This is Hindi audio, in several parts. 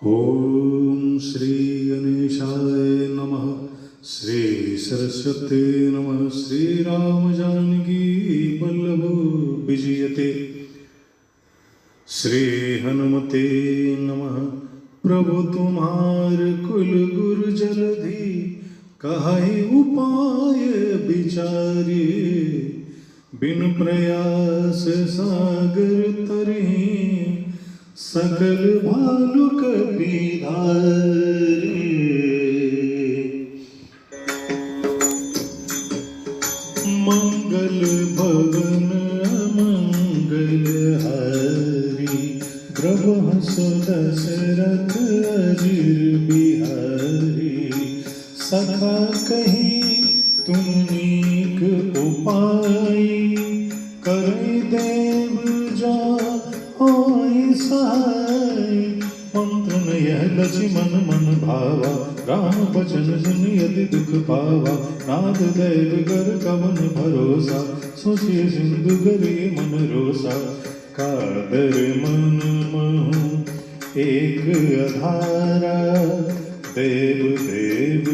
ओम श्री गणेशाय नमः। श्री सरस्वती नमः। श्री राम जानकी वल्लभ विजयते। श्री हनुमते नमः। प्रभु तुम्हार कुल गुरु जलधि कहै उपाय विचारे। बिनु प्रयास सागर तरहि सकल भालुक बिधारे। मंगल भवन मंगल हारी। प्रभु दशरथ अजिर बिहारी। सखा कहीं तुम नीक उपाय। करै देव जा सहाय। मंत्र नयह लक्ष्मण मन भावा। राम बचन सुनि यदि दुख पावा। नाथ दैव गर कवन भरोसा। सोचिए सिंधु गरिए मन रोसा। कादर मन महु एक अधारा। देव देव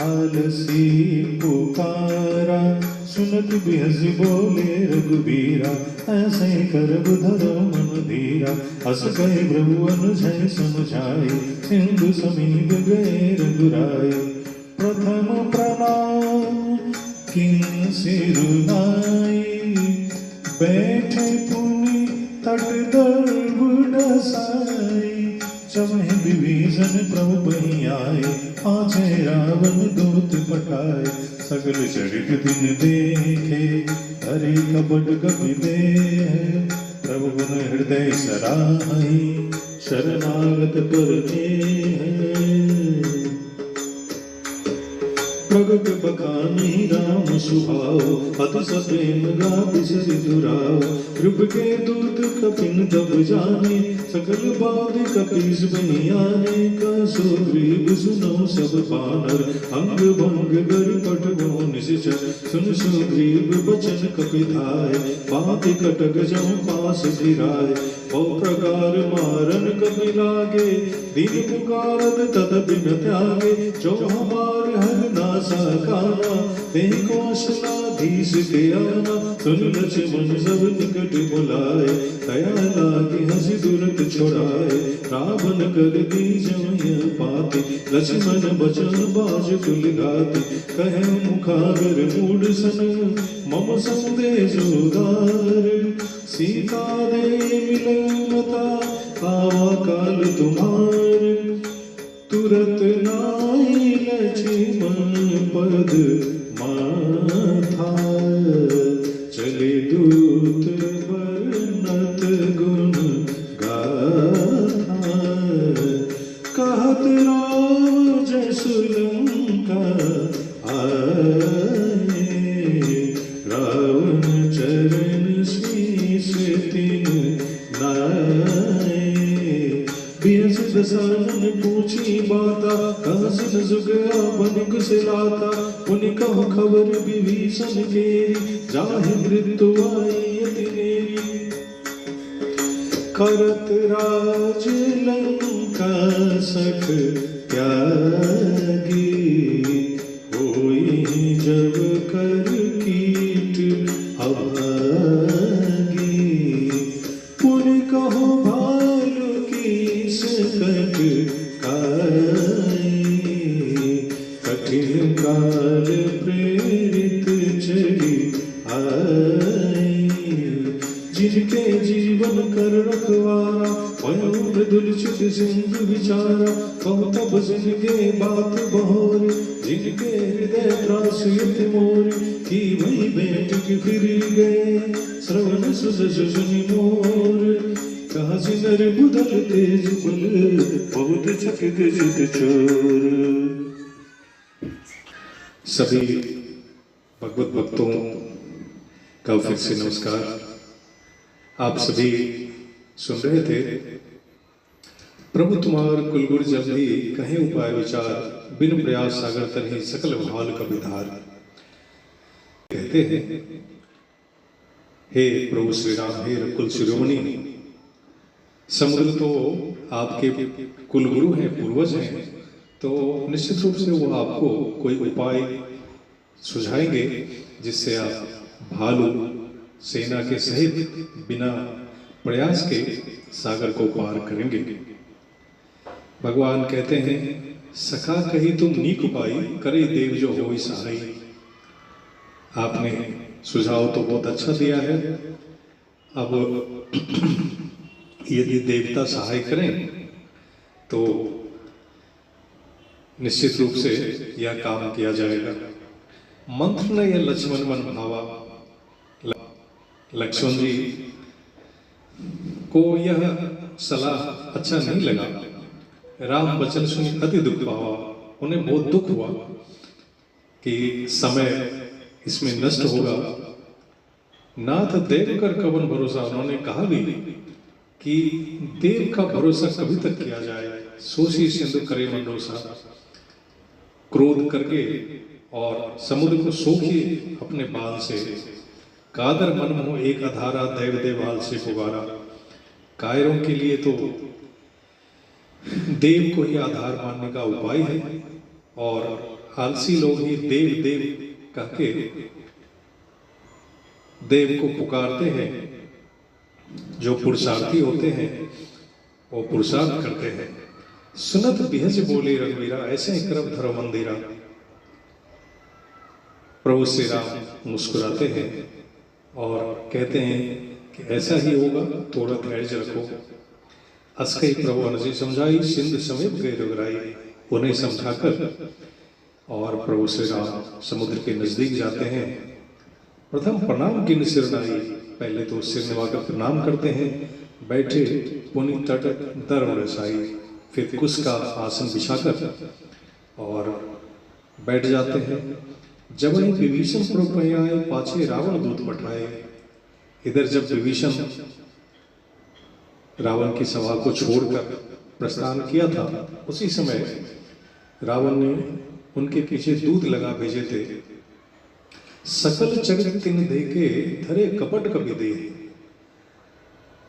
आलसी पुकारा। सुनत बिहसि बोले रघुबीरा। ऐसे करब धरो मन धीरा। हस गए प्रभु अनुजय समझाए। सिंधु समीप गए रघुराय। प्रथम प्रणाम किन सिरुनाई। बैठे पुनि तट दर्भ डसाई। चमहि विभीषण प्रभु बहि आए। पाछे रावण दूत पठाए। सगल चरित दिन देखे हरि कपट कपि देह। प्रभु गुण हृदय सराहि शरणागत पर प्रगट बखानी राम सुभाव। अति सप्रेम गाति सरि दुराव। कृप के दूत कपिन तब जाने। सकल बात कपीस बनि आने। कसो ग्रीव सुनो सब बानर। अंग भंग कर पठवो निश्चर। सुन सुग्रीव बचन कपिधाय। बात कटक जौ पास फिराय। बहु प्रकार मारन कपि लागे। दीन पुकारत तत बिन त्यागे। जो हमार हर नासा काना। तेहि कौशलाधीश के आना। सुन लक्ष्मण सब निकट बुलाए। दया लागे हंसी दुरत छुड़ाए। रावण कर दीजहि पाते। लक्ष्मण बचन बाज कुल गाते। कहे मुखागर मूढ़ सन। मम संदेश उदार। सीता दे मिलता आवा काल तुम्हार। तुरत नाई लक्ष्मण पद माथा। चले दूत वर्णत गुण गाथा। कहत राम जसु लंका आए। रावण चरण शीस तिन नाए। बियस दसानन पूछी बाता। कहसिन जुगया बन कुशलाता। पुनि कहु खबर विभीषण केरी। जाहि मृत्यु आई अति नेरी। करत राज लंका सख त्यागी। होई जब कर कीट अभागी। पुनि कहो भालु की सकट काई। कठिन काल प्रेरित चली आई। जिनके जीवन कर रखवारा। वयो मृदुल चित सिंधु विचारा। कहु तब जिनके बात बहोरी। जिनके हृदय त्रास यति मोरी। की वही बेट की फिर गए। श्रवण सुज सुनि मोर। कहा सिनर बुदल तेज बल। बहुत चकित जित चोर। सभी भगवत भक्तों का फिर से नमस्कार। आप सभी सुन रहे थे प्रभु तुम्हार कुलगुर जल्दी कहे उपाय विचार। बिन प्रयास सागर तरहि सकल भाल का विधार। कहते हैं हे प्रभु श्री राम, हे कुल शिरोमणि, समुद्र तो आपके कुलगुरु हैं, पूर्वज हैं, तो निश्चित रूप से वो आपको कोई उपाय सुझाएंगे जिससे आप भालू सेना के सहित बिना प्रयास के सागर को पार करेंगे। भगवान कहते हैं, सखा कही तुम नीक उपाय, करे देव जो होई सहाय। आपने सुझाव तो बहुत अच्छा दिया है। अब यदि देवता सहाय करें तो निश्चित रूप से यह काम किया जाएगा। मंत्र ने यह लक्ष्मण मन भावा। लक्ष्मण जी को यह सलाह अच्छा नहीं लगा। राम वचन सुनी अति दुख पावा। उन्हें बहुत दुख हुआ कि समय इसमें नष्ट होगा। नाथ देव कर कवन भरोसा। उन्होंने कहा भी कि देव का भरोसा कभी तक किया जाए। सोची सिंधु करे मंडोसा। क्रोध करके और समुद्र को सोखिए अपने बाल से। कादर मन मोह एक अधारा, देव देवाल से पुकारा। कायरों के लिए तो देव को ही आधार मानने का उपाय है और आलसी लोग ही देव देव कह के देव को पुकारते हैं। जो पुरुषार्थी होते हैं वो पुरुषार्थ करते हैं। सुनत बिहज बोले रघुवीरा, ऐसे ही करब धरो मंदिरा। प्रभु श्री राम मुस्कुराते हैं और कहते हैं कि ऐसा ही होगा, थोड़ा धैर्य रखो। अस्कई प्रभु अनजी समझाई, सिंध समीप गए रघुराई। उन्हें समझाकर और प्रभु श्री राम समुद्र के नजदीक जाते हैं। प्रथम प्रणाम किन सिरनाई। पहले तो सिर निभाकर प्रणाम करते हैं। बैठे पुनि तट दर रसाई। फिर कुश का आसन बिछाकर और बैठ जाते हैं। जब ही विभीषण प्रभु आए, पाछे रावण दूत पठाए। इधर जब विभीषण रावण की सभा को छोड़कर प्रस्थान किया था, उसी समय रावण ने उनके पीछे दूत लगा भेजे थे। सकल चरित तिन देखे, धरे कपट कवि दे।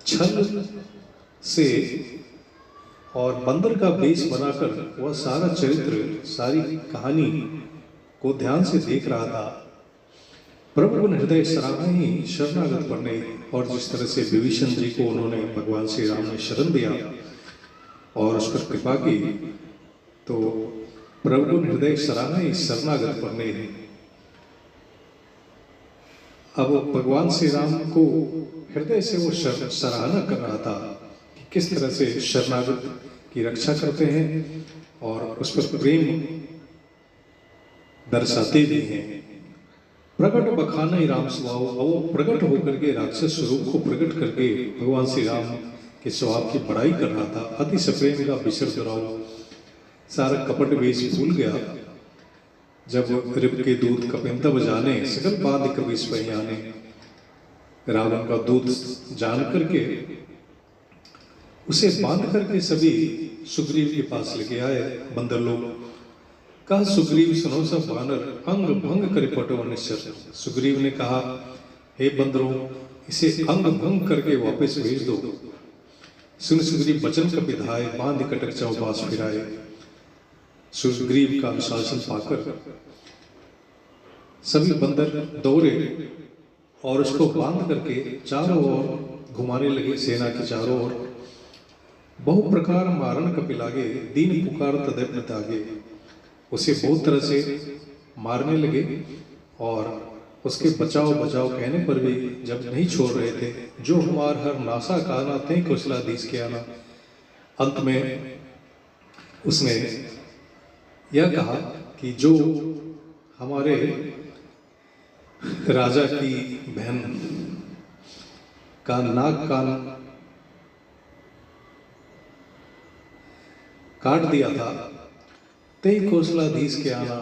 छल से और बंदर का वेश बनाकर वह सारा चरित्र, सारी कहानी को ध्यान से देख रहा था। प्रभु ने हृदय सराहा ही शरणागत करने। और जिस तरह से विभीषण जी को उन्होंने भगवान श्री राम ने शरण दिया और उस पर कृपा की, तो प्रभु ने हृदय सराहा ही शरणागत करने। अब भगवान श्री राम को हृदय से वो सराहना कर रहा था कि किस तरह से शरणागत की रक्षा करते हैं और उस पर प्रेम दर्शाते भी हैं। प्रकट बखाना ही राम स्वभाव। वो प्रकट होकर के राक्षस स्वरूप को प्रकट करके भगवान श्री राम के स्वभाव की बड़ाई कर रहा था। अति सप्रेम का विसर दुराव। सारा कपट वेश भूल गया। जब रिप के दूत कपिंतव जाने, सकल बांध कबीस पही आने। रावण का दूत जान करके उसे बांध करके सभी सुग्रीव के पास लेके आए बंदर लोग। कहा, सुग्रीव सुनो सब बानर, अंग भंग करे पटो निश्चर। सुग्रीव ने कहा, हे बंदरों, इसे अंग भंग करके वापस भेज दो। सुन सुग्रीव बचन का विधाय, बांध कटक चौपास फिराए। सुग्रीव का अनुशासन पाकर सभी बंदर दौड़े और उसको बांध करके चारों ओर घुमाने लगे। सेना के चारों ओर बहु प्रकार मारण कपिलागे, दीन पुकार तदैव न तागे। उसे बहुत तरह से मारने लगे और उसके बचाओ बचाओ कहने पर भी जब नहीं छोड़ रहे थे। जो हमार हर नासा काना थे कौशलाधीश के आना। अंत में उसने यह कहा कि जो हमारे राजा की बहन का नाक कान काट दिया था, ते कौशलाधीश के आना।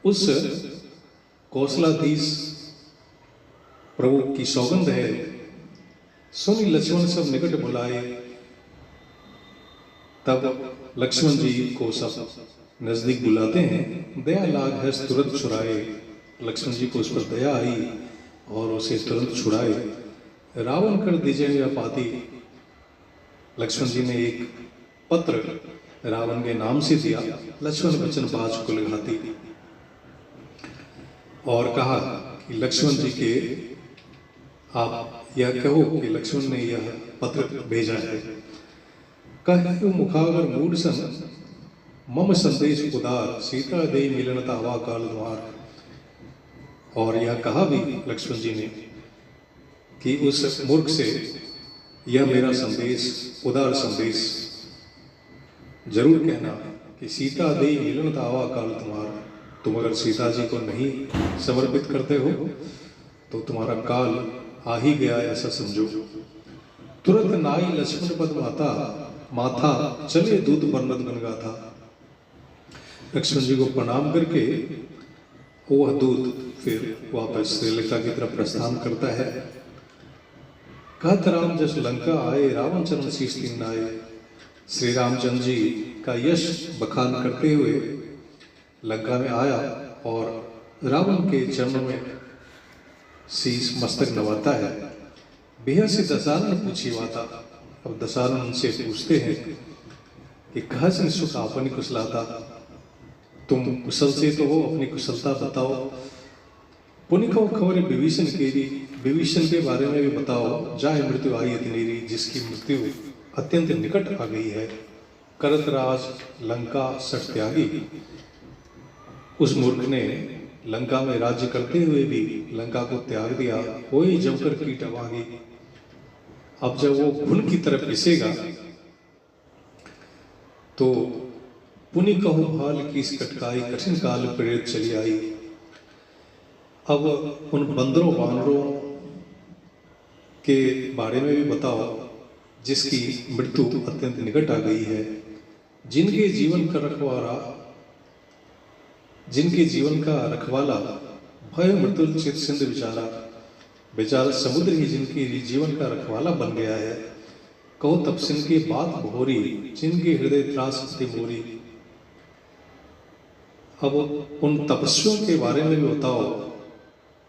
उस कौशलाधीश प्रभु की सौगंध है। सुनी लक्ष्मण सब निकट बुलाए। तब लक्ष्मण जी को सब नजदीक बुलाते हैं। दया लाग है तुरंत छुड़ाए। लक्ष्मण जी को उस पर दया आई और उसे तुरंत छुड़ाए। रावण कर दीजिए पाती। लक्ष्मण जी ने एक पत्र रावण के नाम से दिया, लक्ष्मण बचन बाज कुल घाती, और कहा कि लक्ष्मण जी के आप यह कहो कि लक्ष्मण ने यह पत्र भेजा है। कह मुखागर मूड सन मम संदेश उदार, सीता दे मिलन तावा काल द्वार। और यह कहा भी लक्ष्मण जी ने कि उस मूर्ख से यह मेरा संदेश, उदार संदेश जरूर कहना कि सीता दे मिलन तावा काल तुम्हार। तुम अगर सीता जी को नहीं समर्पित करते हो तो तुम्हारा काल आ ही गया, ऐसा समझो। तुरंत नाई लक्ष्मण पद माता, माथा चले दूत वर्णन गन गाथा। लक्ष्मण जी को प्रणाम करके वह दूत फिर वापस श्रीलंका की तरफ प्रस्थान करता है। कहत राम जस लंका आए, रावण चरण शीश तीन आए। श्री रामचंद्र जी का यश बखान करते हुए लंका में आया और रावण के चरणों में शीश मस्तक नवाता है। बेहद से दशहरा पूछी वाता। अब दशहरा उनसे पूछते हैं कि कहा से सुख आपनी कुशलाता, तुम कुशल से तो हो, अपनी कुशलता बताओ। पुनिको खबर विभीषण केरी, विभीषण के बारे में भी बताओ। जाए मृत्यु आई अतिनेरी, जिसकी मृत्यु अत्यंत निकट आ गई है। करत राज लंका सठ त्यागी। उस मूर्ख ने लंका में राज्य करते हुए भी लंका को त्याग दिया। वही जमकर कीट अभागी। अब जब वो घुन की तरफ पिसेगा तो पुनि कहु भाल की इस कटकाई, कठिन काल प्रेरित चली आई। अब उन बंदरों वानरों के बारे में भी बताओ जिसकी मृत्यु अत्यंत निकट आ गई है। जिनके जीवन का रखवाला भय मृत्यु चित सिंध विचारा। बेचारा समुद्र ही जिनके जीवन का रखवाला बन गया है। कहो तपसिन की बात भोरी, जिनके हृदय त्रास अति मोरी। अब उन तपस्वियों के बारे में भी बताओ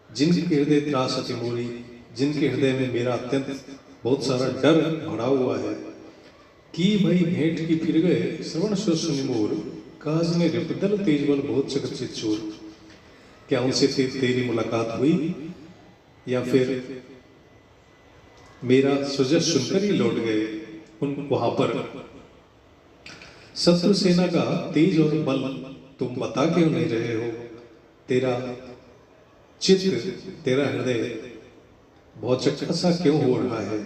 जिनके हृदय त्रास अति मोरी, जिनके हृदय में मेरा अत्यंत बहुत सारा डर भरा हुआ है। की भई भेंट की फिर गए, श्रवण सुनि मोर। काज ने रिपदल तेज बल बहुत चकचित चोर। क्या उनसे तेरी मुलाकात हुई या फिर मेरा सुजस सुनकर ही लौट गए उन वहां पर। शत्रु सेना का तेज और बल तुम बता क्यों नहीं रहे हो। तेरा चित्त, तेरा हृदय बहुत चक्का सा क्यों हो रहा है।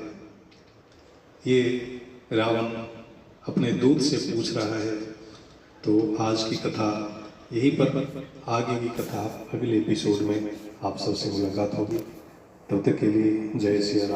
ये रावण अपने दूत से पूछ रहा है। तो आज की कथा यहीं पर, आगे की कथा अगले एपिसोड में आप सबसे मुलाकात होगी। तब तक के लिए जय श्री राम।